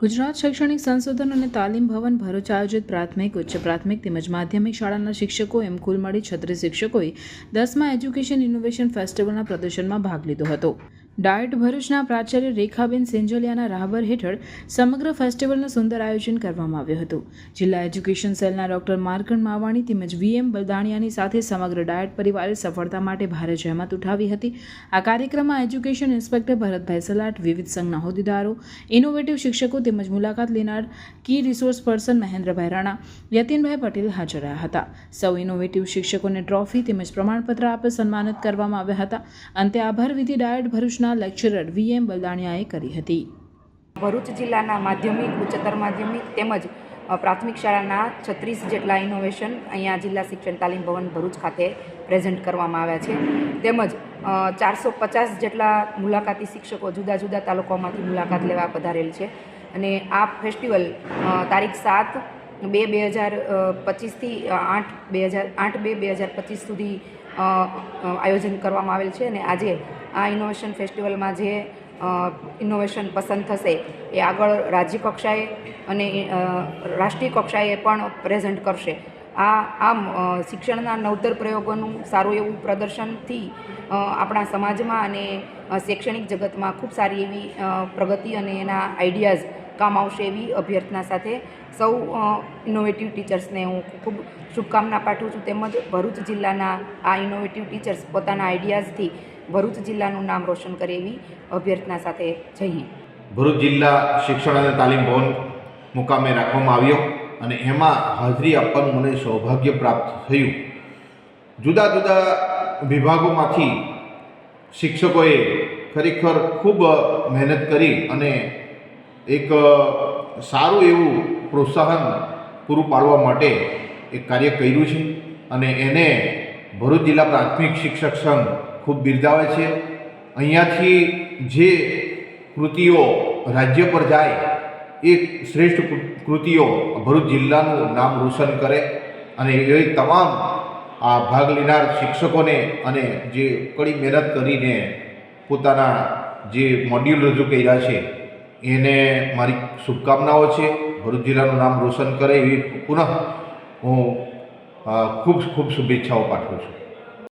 ગુજરાત શૈક્ષણિક સંશોધન અને તાલીમ ભવન ભરૂચ આયોજિત પ્રાથમિક, ઉચ્ચ પ્રાથમિક તેમજ માધ્યમિક શાળાના શિક્ષકો એમ કુલ મળી 36 શિક્ષકોએ 10મા એજ્યુકેશન ઇનોવેશન ફેસ્ટિવલના પ્રદર્શનમાં ભાગ લીધો હતો. ડાયટ ભરૂચના પ્રાચાર્ય રેખાબેન સેંજલિયાના રાહબર હેઠળ સમગ્ર ફેસ્ટિવલનું સુંદર આયોજન કરવામાં આવ્યું હતું. જિલ્લા એજ્યુકેશન સેલના ડોક્ટર માર્કંડ માવાણી તેમજ વીએમ બલદાણિયાની સાથે સમગ્ર ડાયટ પરિવારે સફળતા માટે ભારે જહેમત ઉઠાવી હતી. આ કાર્યક્રમમાં એજ્યુકેશન ઇન્સ્પેક્ટર ભરતભાઈ સલાટ, વિવિધ સંઘના હોદ્દેદારો, ઇનોવેટિવ શિક્ષકો તેમજ મુલાકાત લેનાર કી રિસોર્સ પર્સન મહેન્દ્રભાઈ રાણા, યતીનભાઈ પટેલ હાજર રહ્યા હતા. સૌ ઇનોવેટિવ શિક્ષકોને ટ્રોફી તેમજ પ્રમાણપત્ર આપી સન્માનિત કરવામાં આવ્યા હતા. અંતે આભાર વિધિ ડાયટ ભરૂચના લેક્ચરર વીએમ બલદાણિયાએ કરી હતી. ભરૂચ જિલ્લાના માધ્યમિક, ઉચ્ચતર માધ્યમિક તેમજ પ્રાથમિક શાળાના 36 જેટલા ઇનોવેશન અહીંયા જિલ્લા શિક્ષણ તાલીમ ભવન ભરૂચ ખાતે પ્રેઝન્ટ કરવામાં આવ્યા છે. તેમજ 450 જેટલા મુલાકાતી શિક્ષકો જુદા જુદા તાલુકાઓમાંથી મુલાકાત લેવા પધારેલ છે. અને આ ફેસ્ટિવલ તારીખ 7/2/2025થી 8/2/2025 સુધી આયોજન કરવામાં આવેલ છે. અને આજે આ ઇનોવેશન ફેસ્ટિવલમાં જે ઇનોવેશન પસંદ થશે એ આગળ રાજ્ય કક્ષાએ અને રાષ્ટ્રીય કક્ષાએ પણ પ્રેઝન્ટ કરશે. આમ શિક્ષણના નવતર પ્રયોગોનું સારું એવું પ્રદર્શનથી આપણા સમાજમાં અને શૈક્ષણિક જગતમાં ખૂબ સારી એવી પ્રગતિ અને એના આઈડિયાઝ કામ આવશે એવી અભ્યર્થના સાથે સૌ ઇનોવેટિવ ટીચર્સને હું ખૂબ શુભકામના પાઠવું છું. તેમજ ભરૂચ જિલ્લાના આ ઇનોવેટિવ ટીચર્સ પોતાના આઈડિયાઝથી ભરૂચ જિલ્લાનું નામ રોશન કરે એવી અભ્યર્થના સાથે જઈએ. ભરૂચ જિલ્લા શિક્ષણ અને તાલીમ ભવન મુકામે રાખવામાં આવ્યો અને એમાં હાજરી આપવાનું મને સૌભાગ્ય પ્રાપ્ત થયું. જુદા જુદા વિભાગોમાંથી શિક્ષકોએ ખરેખર ખૂબ મહેનત કરી અને એક સારું એવું પ્રોત્સાહન પૂરું પાડવા માટે એક કાર્ય કર્યું છે. અને એને ભરૂચ જિલ્લા પ્રાથમિક શિક્ષક સંઘ ખૂબ બિરદાવે છે. અહીંયાથી જે કૃતિઓ રાજ્ય પર જાય એ શ્રેષ્ઠ કૃતિઓ ભરૂચ જિલ્લાનું નામ રોશન કરે. અને એ તમામ આ ભાગ લેનાર શિક્ષકોને અને જે કડી મહેનત કરીને પોતાના જે મોડ્યુલ રજૂ કર્યા છે એને મારી શુભકામનાઓ છે. ભરૂચ જિલ્લાનું નામ રોશન કરે એવી પુનઃ હું ખૂબ શુભેચ્છાઓ પાઠવું છું.